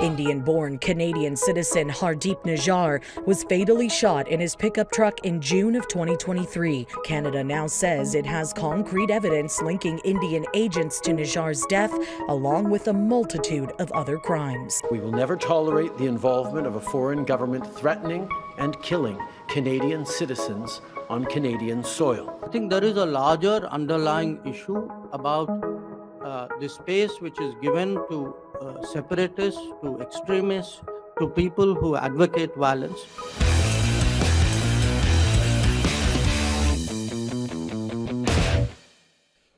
Indian-born Canadian citizen Hardeep Nijjar was fatally shot in his pickup truck in June of 2023. Canada now says it has concrete evidence linking Indian agents to Nijjar's death, along with a multitude of other crimes. We will never tolerate the involvement of a foreign government threatening and killing Canadian citizens on Canadian soil. I think there is a larger underlying issue about the space which is given to separatists, to extremists, to people who advocate violence.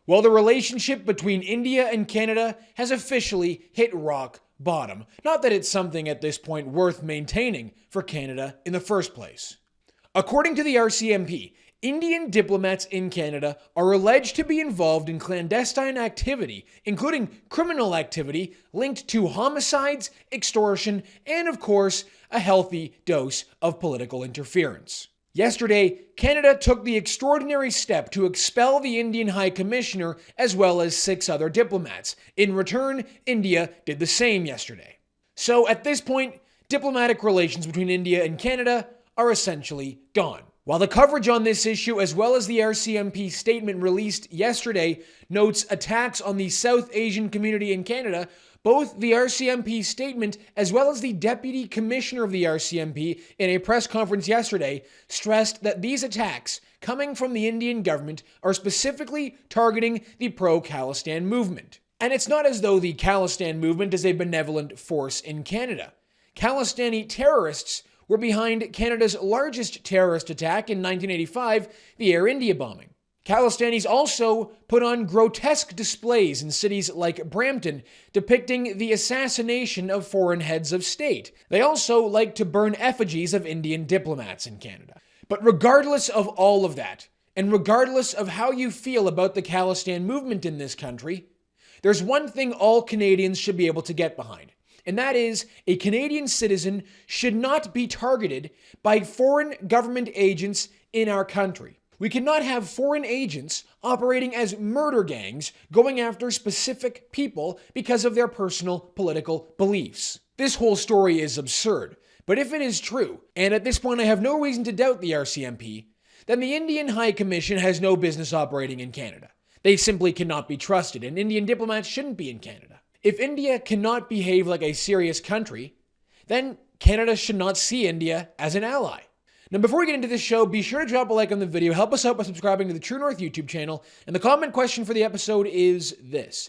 Well, the relationship between India and Canada has officially hit rock bottom. Not that it's something at this point worth maintaining for Canada in the first place. According to the RCMP, Indian diplomats in Canada are alleged to be involved in clandestine activity, including criminal activity linked to homicides, extortion, and of course, a healthy dose of political interference. Yesterday, Canada took the extraordinary step to expel the Indian High Commissioner as well as 6 other diplomats. In return, India did the same yesterday. So at this point, diplomatic relations between India and Canada are essentially gone. While the coverage on this issue, as well as the RCMP statement released yesterday, notes attacks on the South Asian community in Canada, both the RCMP statement as well as the Deputy Commissioner of the RCMP in a press conference yesterday stressed that these attacks coming from the Indian government are specifically targeting the pro-Khalistan movement. And it's not as though the Khalistan movement is a benevolent force in Canada. Khalistani terrorists were behind Canada's largest terrorist attack in 1985, the Air India bombing. Khalistanis also put on grotesque displays in cities like Brampton depicting the assassination of foreign heads of state. They also like to burn effigies of Indian diplomats in Canada. But regardless of all of that, and regardless of how you feel about the Khalistan movement in this country, there's one thing all Canadians should be able to get behind. And that is, a Canadian citizen should not be targeted by foreign government agents in our country. We cannot have foreign agents operating as murder gangs going after specific people because of their personal political beliefs. This whole story is absurd, but if it is true, and at this point I have no reason to doubt the RCMP, then the Indian High Commission has no business operating in Canada. They simply cannot be trusted, and Indian diplomats shouldn't be in Canada. If India cannot behave like a serious country, then Canada should not see India as an ally. Now, before we get into this show, be sure to drop a like on the video, help us out by subscribing to the True North YouTube channel, and the comment question for the episode is this.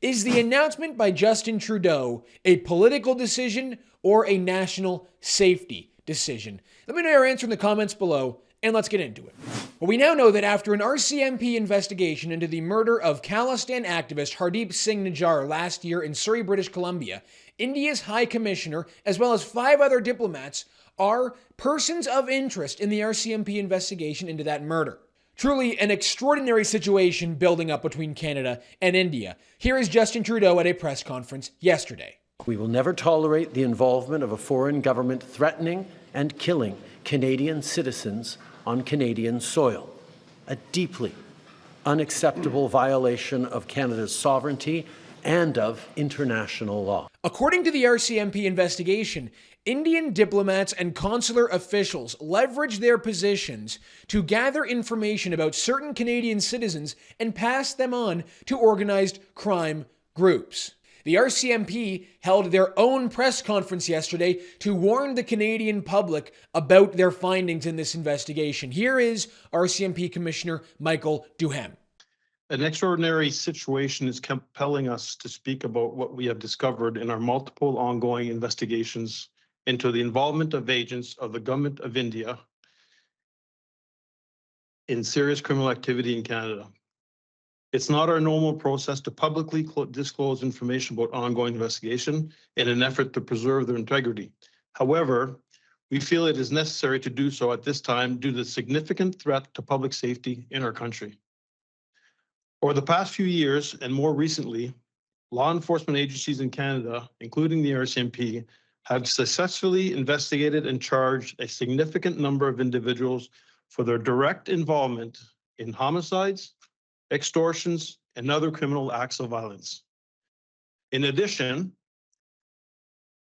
Is the announcement by Justin Trudeau a political decision or a national safety decision? Let me know your answer in the comments below, and let's get into it. Well, we now know that after an RCMP investigation into the murder of Khalistan activist Hardeep Singh Nijjar last year in Surrey, British Columbia, India's High Commissioner, as well as 5 other diplomats, are persons of interest in the RCMP investigation into that murder. Truly an extraordinary situation building up between Canada and India. Here is Justin Trudeau at a press conference yesterday. We will never tolerate the involvement of a foreign government threatening and killing Canadian citizens on Canadian soil, a deeply unacceptable violation of Canada's sovereignty and of international law. According to the RCMP investigation, Indian diplomats and consular officials leveraged their positions to gather information about certain Canadian citizens and pass them on to organized crime groups. The RCMP held their own press conference yesterday to warn the Canadian public about their findings in this investigation. Here is RCMP Commissioner Michael Duhem. An extraordinary situation is compelling us to speak about what we have discovered in our multiple ongoing investigations into the involvement of agents of the Government of India in serious criminal activity in Canada. It's not our normal process to publicly disclose information about ongoing investigation in an effort to preserve their integrity. However, we feel it is necessary to do so at this time due to the significant threat to public safety in our country. Over the past few years, and more recently, law enforcement agencies in Canada, including the RCMP, have successfully investigated and charged a significant number of individuals for their direct involvement in homicides, extortions, and other criminal acts of violence. In addition,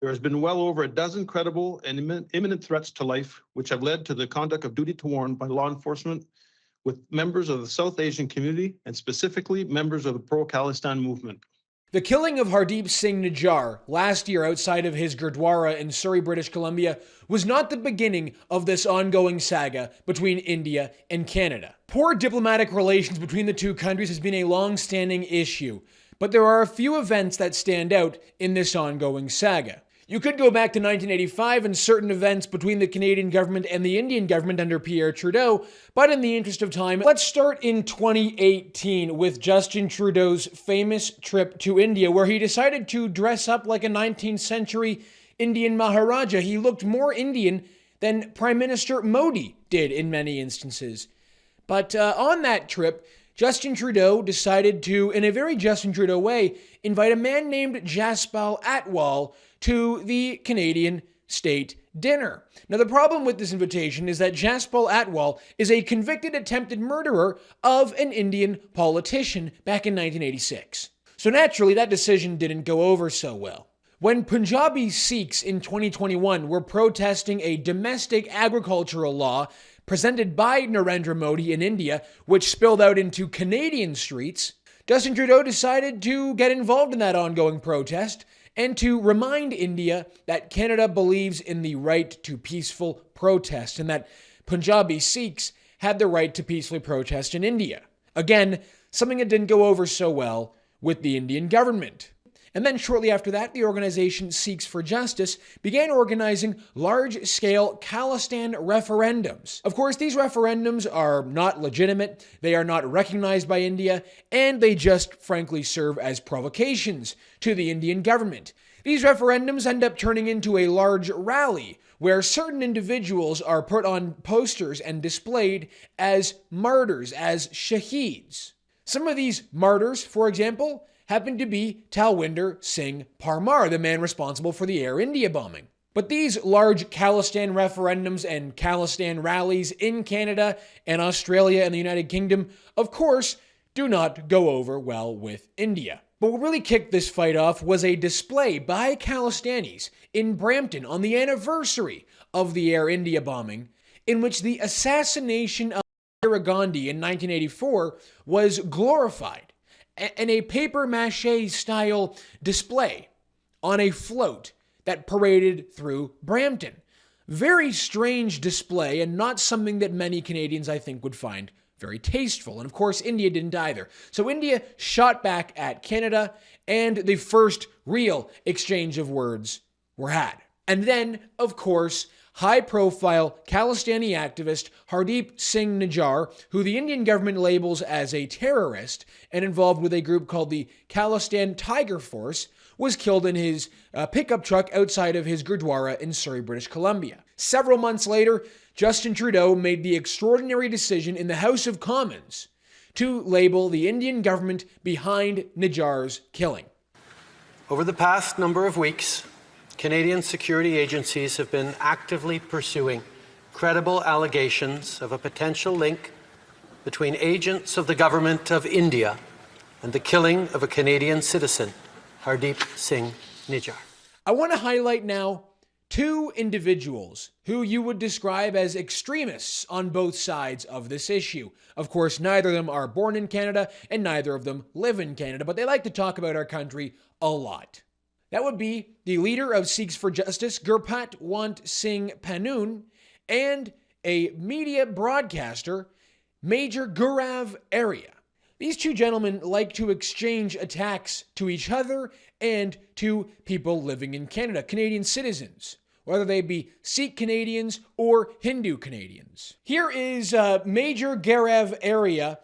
there has been well over a dozen credible and imminent threats to life, which have led to the conduct of duty to warn by law enforcement with members of the South Asian community and specifically members of the pro-Khalistani movement. The killing of Hardeep Singh Nijjar last year outside of his Gurdwara in Surrey, British Columbia, was not the beginning of this ongoing saga between India and Canada. Poor diplomatic relations between the two countries has been a long-standing issue, but there are a few events that stand out in this ongoing saga. You could go back to 1985 and certain events between the Canadian government and the Indian government under Pierre Trudeau, but in the interest of time, let's start in 2018 with Justin Trudeau's famous trip to India, where he decided to dress up like a 19th century Indian Maharaja. He looked more Indian than Prime Minister Modi did in many instances. But on that trip, Justin Trudeau decided to, in a very Justin Trudeau way, invite a man named Jaspal Atwal to the Canadian state dinner. Now, the problem with this invitation is that Jaspal Atwal is a convicted attempted murderer of an Indian politician back in 1986. So naturally, that decision didn't go over so well. When Punjabi Sikhs in 2021 were protesting a domestic agricultural law presented by Narendra Modi in India, which spilled out into Canadian streets, Justin Trudeau decided to get involved in that ongoing protest and to remind India that Canada believes in the right to peaceful protest and that Punjabi Sikhs had the right to peacefully protest in India. Again, something that didn't go over so well with the Indian government. And then shortly after that, the organization Sikhs for Justice began organizing large-scale Khalistan referendums. Of course, these referendums are not legitimate, they are not recognized by India, and they just frankly serve as provocations to the Indian government. These referendums end up turning into a large rally where certain individuals are put on posters and displayed as martyrs, as shaheeds. Some of these martyrs, for example, happened to be Talwinder Singh Parmar, the man responsible for the Air India bombing. But these large Khalistan referendums and Khalistan rallies in Canada and Australia and the United Kingdom, of course, do not go over well with India. But what really kicked this fight off was a display by Khalistanis in Brampton on the anniversary of the Air India bombing, in which the assassination of Indira Gandhi in 1984 was glorified. And a papier-mâché-style display on a float that paraded through Brampton. Very strange display and not something that many Canadians, I think, would find very tasteful. And of course, India didn't either. So India shot back at Canada, and the first real exchange of words were had. And then, of course, high-profile Khalistani activist Hardeep Singh Nijjar, who the Indian government labels as a terrorist and involved with a group called the Khalistan Tiger Force, was killed in his pickup truck outside of his Gurdwara in Surrey, British Columbia. Several months later, Justin Trudeau made the extraordinary decision in the House of Commons to label the Indian government behind Nijjar's killing. Over the past number of weeks, Canadian security agencies have been actively pursuing credible allegations of a potential link between agents of the government of India and the killing of a Canadian citizen, Hardeep Singh Nijjar. I want to highlight now two individuals who you would describe as extremists on both sides of this issue. Of course, neither of them are born in Canada and neither of them live in Canada, but they like to talk about our country a lot. That would be the leader of Sikhs for Justice, Gurpat Want Singh Panoon, and a media broadcaster, Major Gaurav Arya. These two gentlemen like to exchange attacks to each other and to people living in Canada, Canadian citizens, whether they be Sikh Canadians or Hindu Canadians. Here is Major Gaurav Arya,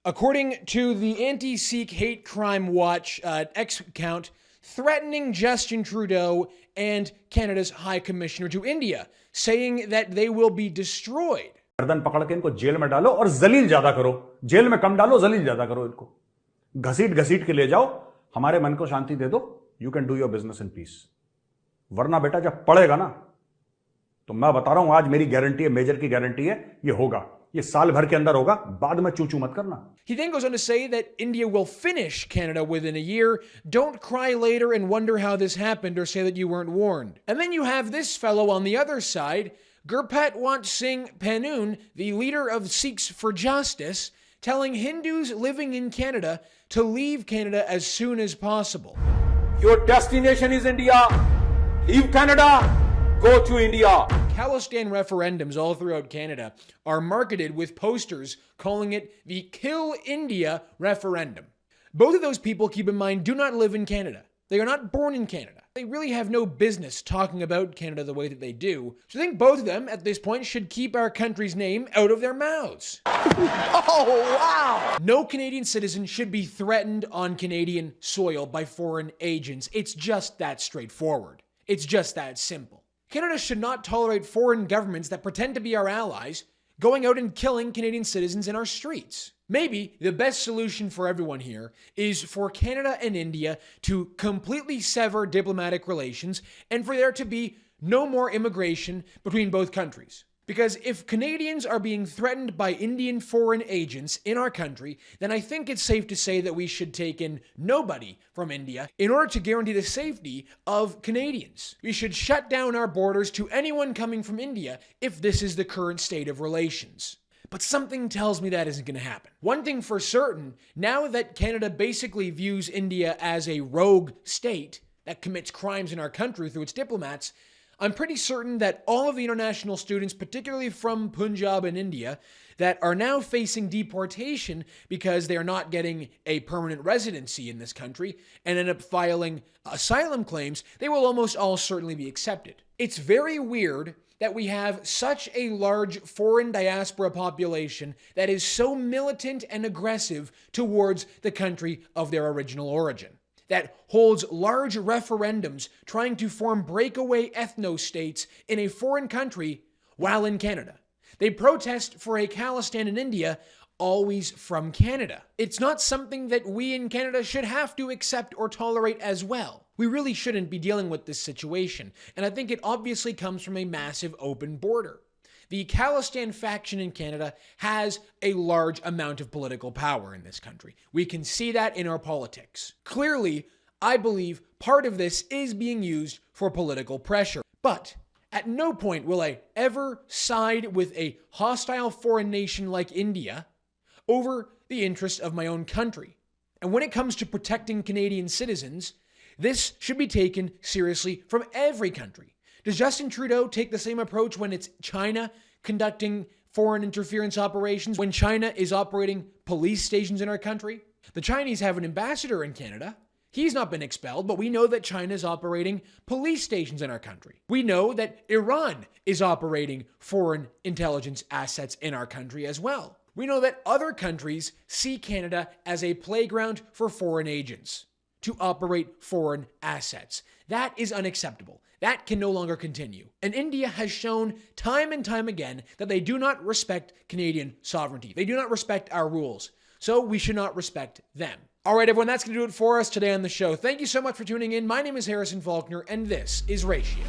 according to the Anti-Sikh Hate Crime Watch X account, threatening Justin Trudeau and Canada's High Commissioner to India, saying that they will be destroyed. गर्दन पकड़ के इनको jail में डालो और जलील ज्यादा करो, jail में कम डालो, जलील ज्यादा करो, इनको घसीट घसीट के ले जाओ, हमारे मन को शांति दे दो, you can do your business in peace. वरना बेटा जब पड़ेगा ना, तो मैं बता रहा हूं आज मेरी गारंटी है, मेजर की गारंटी है, ये होगा, ये साल भर के अंदर होगा, बाद में चू-चू मत करना. He then goes on to say that India will finish Canada within a year. Don't cry later and wonder how this happened or say that you weren't warned. And then you have this fellow on the other side, Gurpatwant Singh Panoon, the leader of Sikhs for Justice, telling Hindus living in Canada to leave Canada as soon as possible. Your destination is India. Leave Canada. Go to India. Khalistan referendums all throughout Canada are marketed with posters calling it the Kill India referendum. Both of those people, keep in mind, do not live in Canada. They are not born in Canada. They really have no business talking about Canada the way that they do. So I think both of them, at this point, should keep our country's name out of their mouths. Oh, wow. No Canadian citizen should be threatened on Canadian soil by foreign agents. It's just that straightforward. It's just that simple. Canada should not tolerate foreign governments that pretend to be our allies going out and killing Canadian citizens in our streets. Maybe the best solution for everyone here is for Canada and India to completely sever diplomatic relations and for there to be no more immigration between both countries. Because if Canadians are being threatened by Indian foreign agents in our country, then I think it's safe to say that we should take in nobody from India in order to guarantee the safety of Canadians. We should shut down our borders to anyone coming from India if this is the current state of relations. But something tells me that isn't going to happen. One thing for certain, now that Canada basically views India as a rogue state that commits crimes in our country through its diplomats, I'm pretty certain that all of the international students, particularly from Punjab and India, that are now facing deportation because they are not getting a permanent residency in this country and end up filing asylum claims, they will almost all certainly be accepted. It's very weird that we have such a large foreign diaspora population that is so militant and aggressive towards the country of their original origin, that holds large referendums trying to form breakaway ethno-states in a foreign country while in Canada. They protest for a Khalistan in India, always from Canada. It's not something that we in Canada should have to accept or tolerate as well. We really shouldn't be dealing with this situation, and I think it obviously comes from a massive open border. The Khalistan faction in Canada has a large amount of political power in this country. We can see that in our politics. Clearly, I believe part of this is being used for political pressure. But at no point will I ever side with a hostile foreign nation like India over the interest of my own country. And when it comes to protecting Canadian citizens, this should be taken seriously from every country. Does Justin Trudeau take the same approach when it's China conducting foreign interference operations, when China is operating police stations in our country? The Chinese have an ambassador in Canada. He's not been expelled, but we know that China is operating police stations in our country. We know that Iran is operating foreign intelligence assets in our country as well. We know that other countries see Canada as a playground for foreign agents to operate foreign assets. That is unacceptable. That can no longer continue. And India has shown time and time again that they do not respect Canadian sovereignty. They do not respect our rules. So we should not respect them. All right, everyone, that's going to do it for us today on the show. Thank you so much for tuning in. My name is Harrison Faulkner, and this is Ratio.